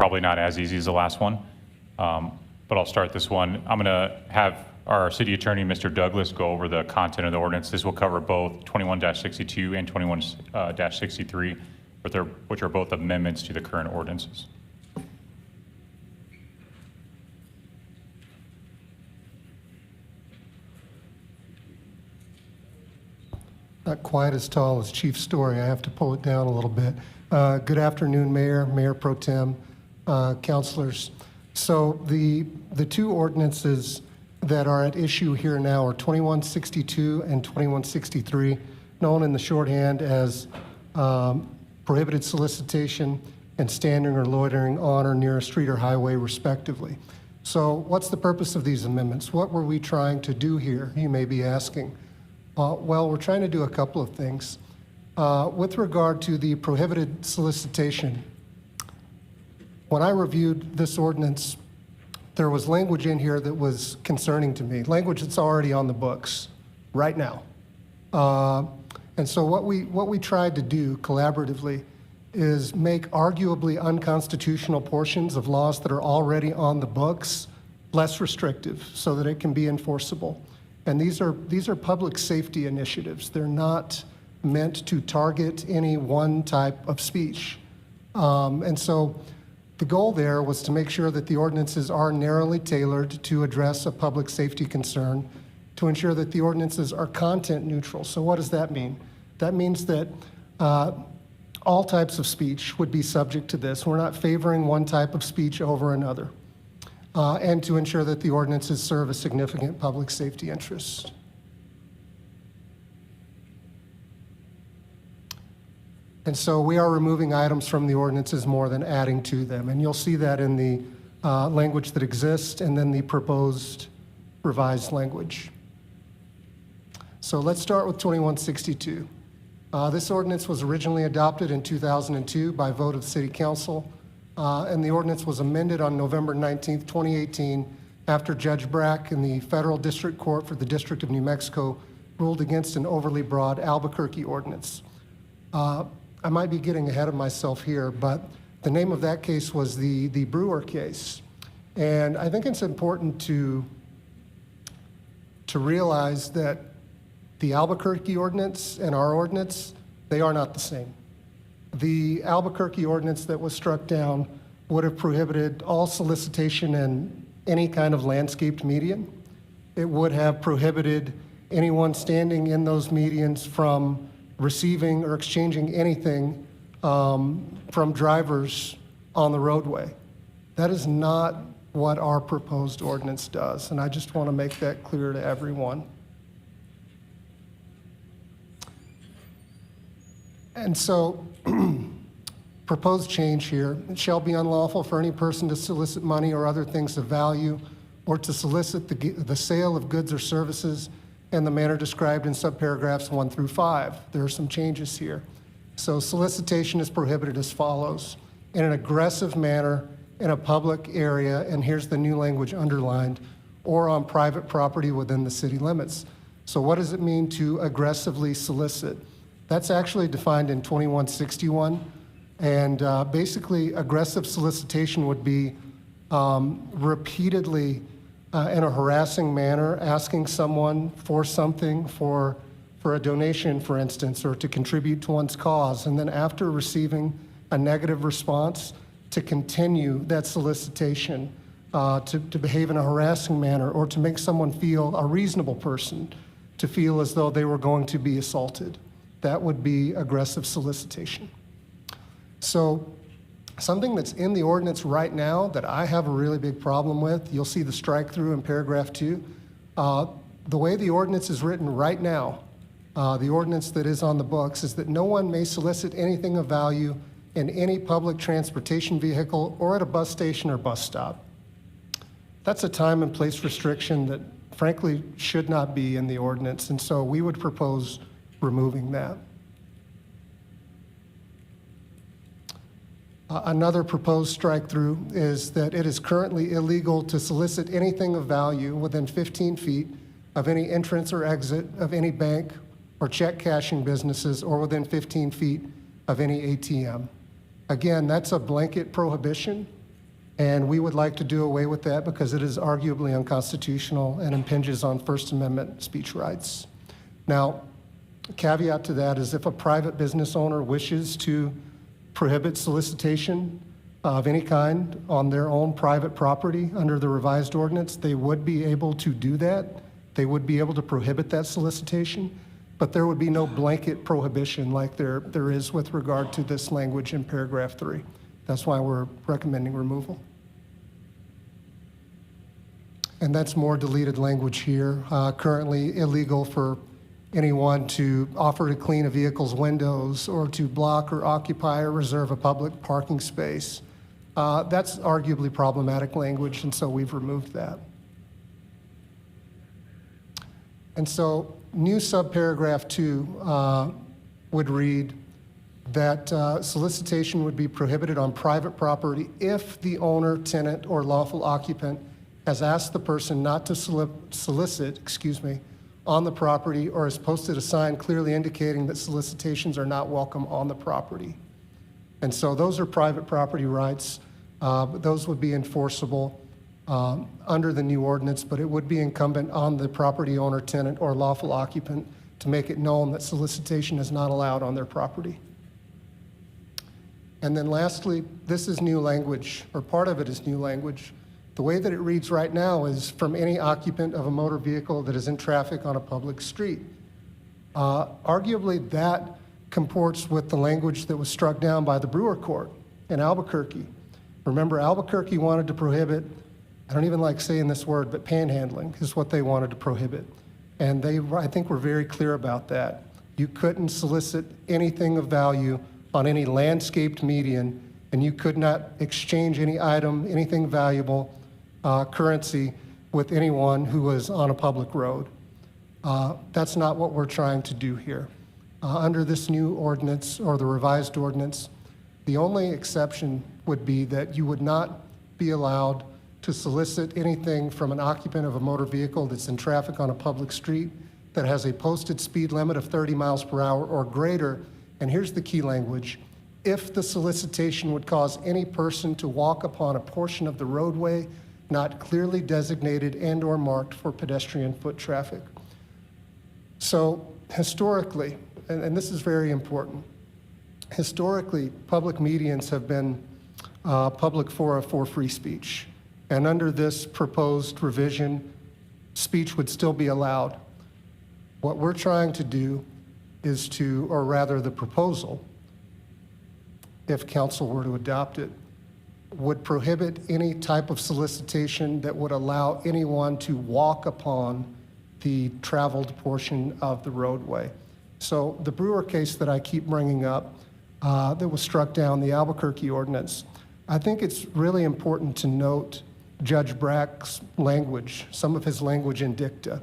probably not as easy as the last one, but I'll start this one. I'm going to have our city attorney, Mr. Douglas, go over the content of the ordinance. This will cover both 21-62 and 21-63, which are both amendments to the current ordinances. Not quite as tall as Chief Story. I have to pull it down a little bit. Good afternoon, Mayor, Mayor Pro Tem, councilors. So the two ordinances that are at issue here now are 2162 and 2163, known in the shorthand as prohibited solicitation and standing or loitering on or near a street or highway, respectively. So what's the purpose of these amendments? What were we trying to do here, you may be asking? Well, we're trying to do a couple of things. With regard to the prohibited solicitation, when I reviewed this ordinance, there was language in here that was concerning to me, language that's already on the books right now. And so what we tried to do collaboratively is make arguably unconstitutional portions of laws that are already on the books less restrictive so that it can be enforceable. And these are public safety initiatives. They're not meant to target any one type of speech. And so the goal there was to make sure that the ordinances are narrowly tailored to address a public safety concern, to ensure that the ordinances are content neutral. So what does that mean? That means that all types of speech would be subject to this. We're not favoring one type of speech over another. And to ensure that the ordinances serve a significant public safety interest. And so we are removing items from the ordinances more than adding to them. And you'll see that in the language that exists and then the proposed revised language. So let's start with 2162. This ordinance was originally adopted in 2002 by vote of City Council. And the ordinance was amended on November 19th, 2018, after Judge Brack in the Federal District Court for the District of New Mexico ruled against an overly broad Albuquerque ordinance. I might be getting ahead of myself here, but the name of that case was the Brewer case. And I think it's important to realize that the Albuquerque ordinance and our ordinance, they are not the same. The Albuquerque ordinance that was struck down would have prohibited all solicitation in any kind of landscaped median. It would have prohibited anyone standing in those medians from receiving or exchanging anything from drivers on the roadway. That is not what our proposed ordinance does, and I just want to make that clear to everyone. And so, proposed change here, it shall be unlawful for any person to solicit money or other things of value or to solicit the sale of goods or services in the manner described in subparagraphs 1 through 5. There are some changes here. So solicitation is prohibited as follows: in an aggressive manner in a public area, and here's the new language underlined, or on private property within the city limits. So what does it mean to aggressively solicit? That's actually defined in 2161, and basically aggressive solicitation would be repeatedly in a harassing manner asking someone for something, for a donation, for instance, or to contribute to one's cause, and then after receiving a negative response, to continue that solicitation, to behave in a harassing manner, or to make someone feel, a reasonable person, to feel as though they were going to be assaulted. That would be aggressive solicitation. So something that's in the ordinance right now that I have a really big problem with, you'll see the strike through in paragraph 2. The way the ordinance is written right now, the ordinance that is on the books, is that no one may solicit anything of value in any public transportation vehicle or at a bus station or bus stop. That's a time and place restriction that frankly should not be in the ordinance, and so we would propose removing that. Another proposed strike-through is that it is currently illegal to solicit anything of value within 15 feet of any entrance or exit of any bank or check cashing businesses or within 15 feet of any ATM. Again, that's a blanket prohibition. And we would like to do away with that because it is arguably unconstitutional and impinges on First Amendment speech rights. Now, caveat to that is if a private business owner wishes to prohibit solicitation of any kind on their own private property under the revised ordinance, they would be able to do that. They would be able to prohibit that solicitation, but there would be no blanket prohibition like there is with regard to this language in paragraph 3. That's why we're recommending removal. And that's more deleted language here. Currently illegal for anyone to offer to clean a vehicle's windows or to block or occupy or reserve a public parking space. That's arguably problematic language, and so we've removed that. And so new subparagraph 2 would read that solicitation would be prohibited on private property if the owner, tenant, or lawful occupant has asked the person not to solicit, on the property or has posted a sign clearly indicating that solicitations are not welcome on the property. And so those are private property rights. But those would be enforceable under the new ordinance, but it would be incumbent on the property owner, tenant, or lawful occupant to make it known that solicitation is not allowed on their property. And then lastly, this is new language, or part of it is new language. The way that it reads right now is from any occupant of a motor vehicle that is in traffic on a public street. Arguably, that comports with the language that was struck down by the Brewer Court in Albuquerque. Remember, Albuquerque wanted to prohibit, I don't even like saying this word, but panhandling is what they wanted to prohibit. And they, I think, were very clear about that. You couldn't solicit anything of value on any landscaped median, and you could not exchange any item, anything valuable, currency with anyone who was on a public road. That's not what we're trying to do here. Under this new ordinance, or the revised ordinance, the only exception would be that you would not be allowed to solicit anything from an occupant of a motor vehicle that's in traffic on a public street that has a posted speed limit of 30 miles per hour or greater, and here's the key language, if the solicitation would cause any person to walk upon a portion of the roadway not clearly designated and or marked for pedestrian foot traffic. So historically, and this is very important, historically, public medians have been public fora for free speech. And under this proposed revision, speech would still be allowed. What we're trying to do is to, or rather the proposal, if council were to adopt it, would prohibit any type of solicitation that would allow anyone to walk upon the traveled portion of the roadway. So the Brewer case that I keep bringing up that was struck down, the Albuquerque ordinance, I think it's really important to note Judge Brack's language, some of his language in dicta,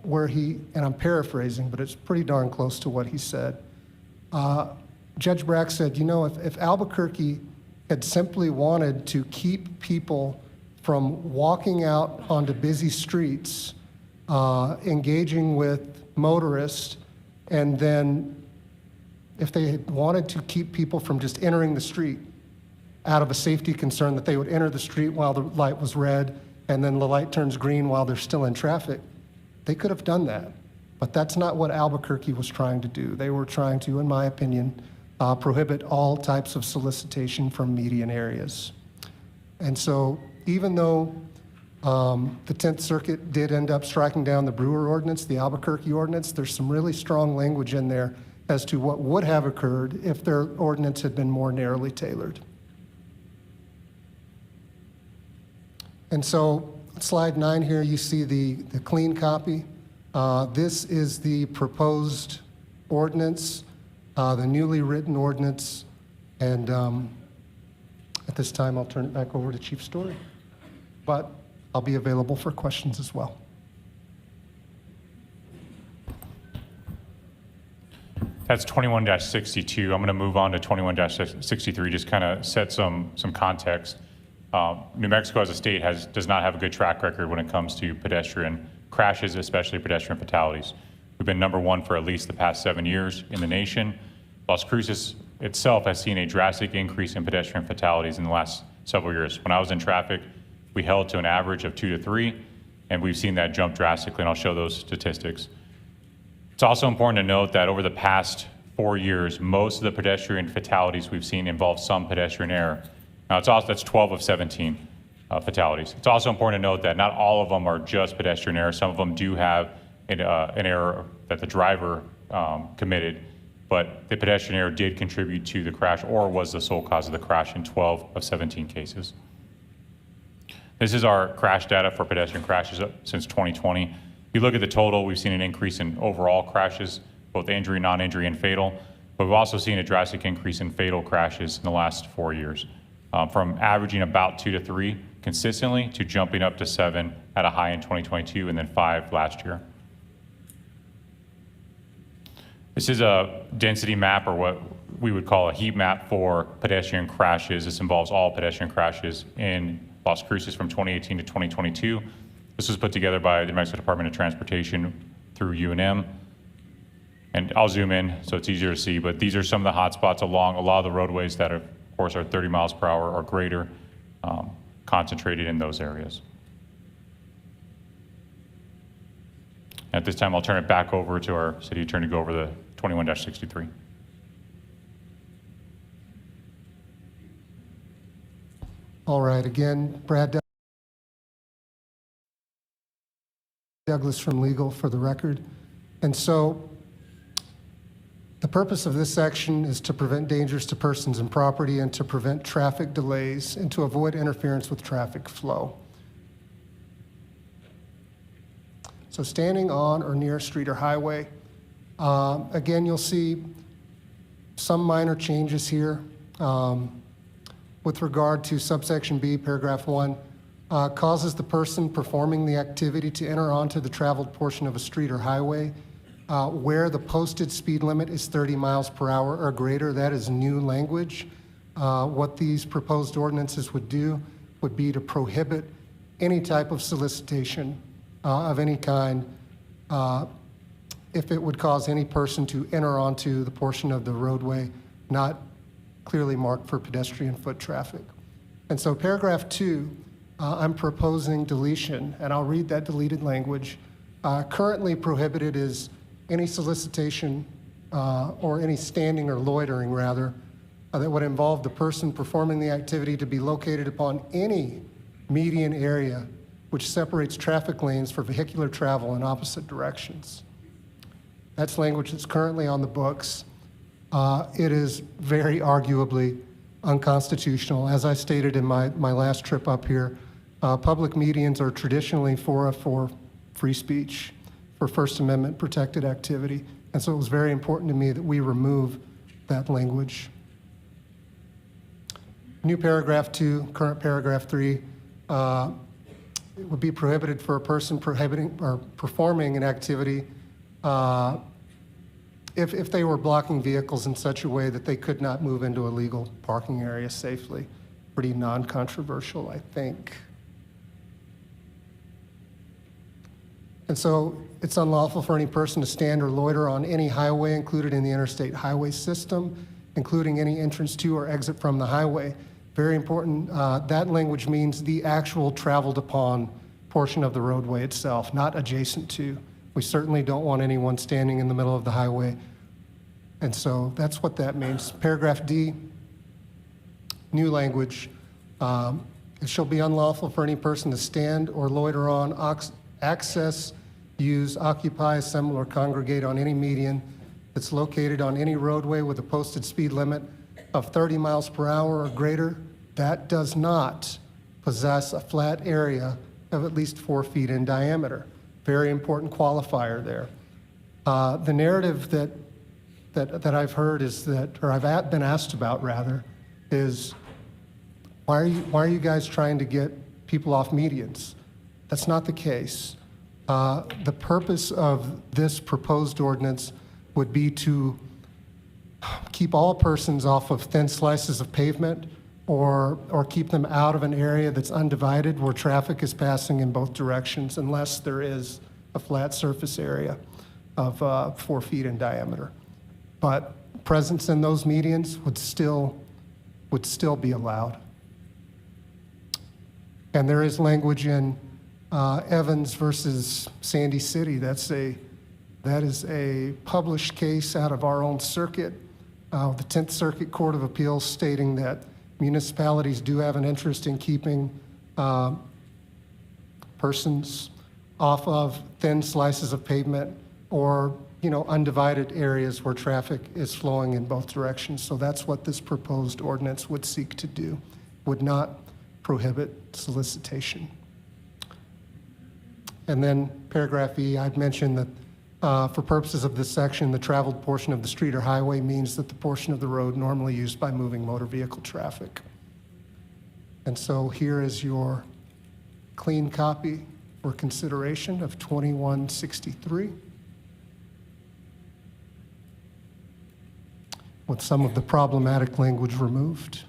where he, and I'm paraphrasing, but it's pretty darn close to what he said. Judge Brack said, you know, if Albuquerque had simply wanted to keep people from walking out onto busy streets, engaging with motorists, and then if they had wanted to keep people from just entering the street out of a safety concern that they would enter the street while the light was red and then the light turns green while they're still in traffic, they could have done that. But that's not what Albuquerque was trying to do. They were trying to, in my opinion, prohibit all types of solicitation from median areas. And so even though the 10th Circuit did end up striking down the Brewer ordinance, the Albuquerque ordinance, there's some really strong language in there as to what would have occurred if their ordinance had been more narrowly tailored. And so slide 9 here, you see the clean copy. This is the proposed ordinance, the newly written ordinance, and at this time I'll turn it back over to Chief Story, but I'll be available for questions as well. That's 21-62. I'm going to move on to 21-63, just kind of set some context. New Mexico as a state does not have a good track record when it comes to pedestrian crashes, especially pedestrian fatalities. We've been #1 for at least the past 7 years in the nation. Las Cruces itself has seen a drastic increase in pedestrian fatalities in the last several years. When I was in traffic, we held to an average of 2 to 3, and we've seen that jump drastically, and I'll show those statistics. It's also important to note that over the past 4 years, most of the pedestrian fatalities we've seen involve some pedestrian error. Now, that's 12 of 17 fatalities. It's also important to note that not all of them are just pedestrian error. Some of them do have an error that the driver committed, but the pedestrian error did contribute to the crash or was the sole cause of the crash in 12 of 17 cases. This is our crash data for pedestrian crashes since 2020. If you look at the total, we've seen an increase in overall crashes, both injury, non-injury, and fatal, but we've also seen a drastic increase in fatal crashes in the last 4 years, from averaging about 2 to 3 consistently to jumping up to 7 at a high in 2022 and then 5 last year. This is a density map, or what we would call a heat map for pedestrian crashes. This involves all pedestrian crashes in Las Cruces from 2018 to 2022. This was put together by the New Mexico Department of Transportation through UNM. And I'll zoom in so it's easier to see, but these are some of the hotspots along a lot of the roadways that, of course, are 30 miles per hour or greater, concentrated in those areas. At this time, I'll turn it back over to our city attorney to go over the 21-63. All right, again, Brad Douglas from Legal for the record. And so the purpose of this section is to prevent dangers to persons and property and to prevent traffic delays and to avoid interference with traffic flow. So standing on or near a street or highway, again, you'll see some minor changes here. With regard to subsection B, paragraph 1, causes the person performing the activity to enter onto the traveled portion of a street or highway where the posted speed limit is 30 miles per hour or greater. That is new language. What these proposed ordinances would do would be to prohibit any type of solicitation of any kind if it would cause any person to enter onto the portion of the roadway not clearly marked for pedestrian foot traffic. And so paragraph 2, I'm proposing deletion, and I'll read that deleted language. Currently prohibited is any solicitation or any standing or loitering, rather, that would involve the person performing the activity to be located upon any median area which separates traffic lanes for vehicular travel in opposite directions. That's language that's currently on the books. It is very arguably unconstitutional. As I stated in my last trip up here, public medians are traditionally for free speech, for First Amendment protected activity. And so it was very important to me that we remove that language. New paragraph 2, current paragraph 3, it would be prohibited for a person prohibiting or performing an activity if they were blocking vehicles in such a way that they could not move into a legal parking area safely. Pretty non-controversial, I think. And so it's unlawful for any person to stand or loiter on any highway included in the interstate highway system, including any entrance to or exit from the highway. Very important, that language means the actual traveled upon portion of the roadway itself, not adjacent to. We certainly don't want anyone standing in the middle of the highway. And so that's what that means. Paragraph D, new language. It shall be unlawful for any person to stand or loiter on, access, use, occupy, assemble, or congregate on any median that's located on any roadway with a posted speed limit of 30 miles per hour or greater that does not possess a flat area of at least 4 feet in diameter. Very important qualifier there. The narrative that I've heard is that, or I've been asked about rather, is why are you guys trying to get people off medians? That's not the case. The purpose of this proposed ordinance would be to keep all persons off of thin slices of pavement or keep them out of an area that's undivided where traffic is passing in both directions unless there is a flat surface area of 4 feet in diameter. But presence in those medians would still be allowed. And there is language in Evans versus Sandy City. That is a published case out of our own circuit, the 10th Circuit Court of Appeals, stating that municipalities do have an interest in keeping persons off of thin slices of pavement or, undivided areas where traffic is flowing in both directions. So that's what this proposed ordinance would seek to do, would not prohibit solicitation. And then paragraph E, I'd mentioned that for purposes of this section, the traveled portion of the street or highway means that the portion of the road normally used by moving motor vehicle traffic. And so here is your clean copy for consideration of 2163, with some of the problematic language removed.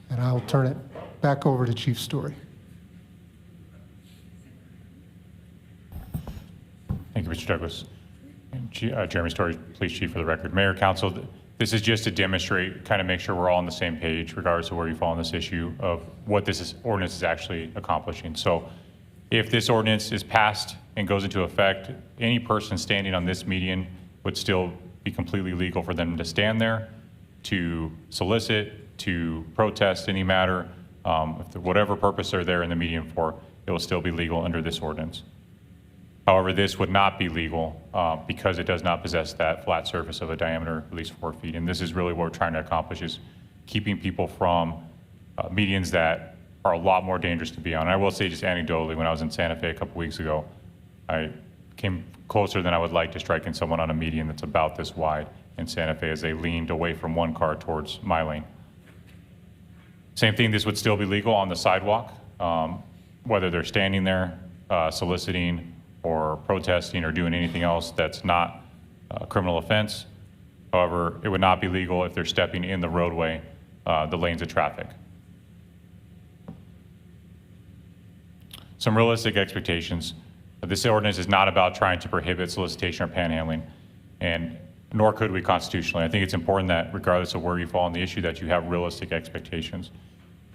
And I'll turn it back over to Chief Story. Thank you, Mr. Douglas. And Jeremy Story, Police Chief, for the record. Mayor, Council, this is just to demonstrate, kind of make sure we're all on the same page, regardless of where you fall on this issue, of what ordinance is actually accomplishing. So if this ordinance is passed and goes into effect, any person standing on this median would still be completely legal for them to stand there, to solicit, to protest any matter, whatever purpose they're there in the median for, it will still be legal under this ordinance. However, this would not be legal because it does not possess that flat surface of a diameter at least 4 feet. And this is really what we're trying to accomplish, is keeping people from medians that are a lot more dangerous to be on. And I will say, just anecdotally, when I was in Santa Fe a couple weeks ago, I came closer than I would like to striking someone on a median that's about this wide in Santa Fe as they leaned away from one car towards my lane. Same thing, this would still be legal on the sidewalk, whether they're standing there soliciting or protesting or doing anything else that's not a criminal offense. However, it would not be legal if they're stepping in the roadway, the lanes of traffic. Some realistic expectations. This ordinance is not about trying to prohibit solicitation or panhandling, and nor could we constitutionally. I think it's important that regardless of where you fall on the issue, that you have realistic expectations.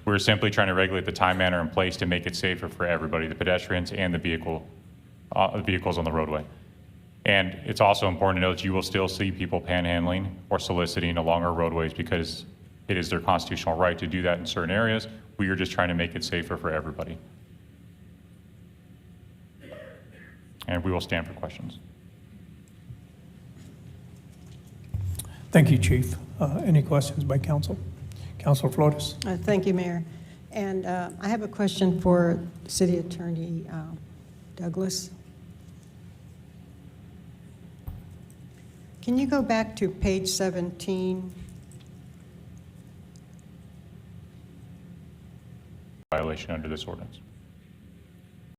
We're simply trying to regulate the time, manner, and place to make it safer for everybody, the pedestrians and the vehicles on the roadway. And it's also important to know that you will still see people panhandling or soliciting along our roadways because it is their constitutional right to do that in certain areas. We are just trying to make it safer for everybody. And we will stand for questions. Thank you, Chief. Any questions by council? Councilor Flores. Thank you, Mayor. And I have a question for City Attorney Douglas. Can you go back to page 17? Violation under this ordinance.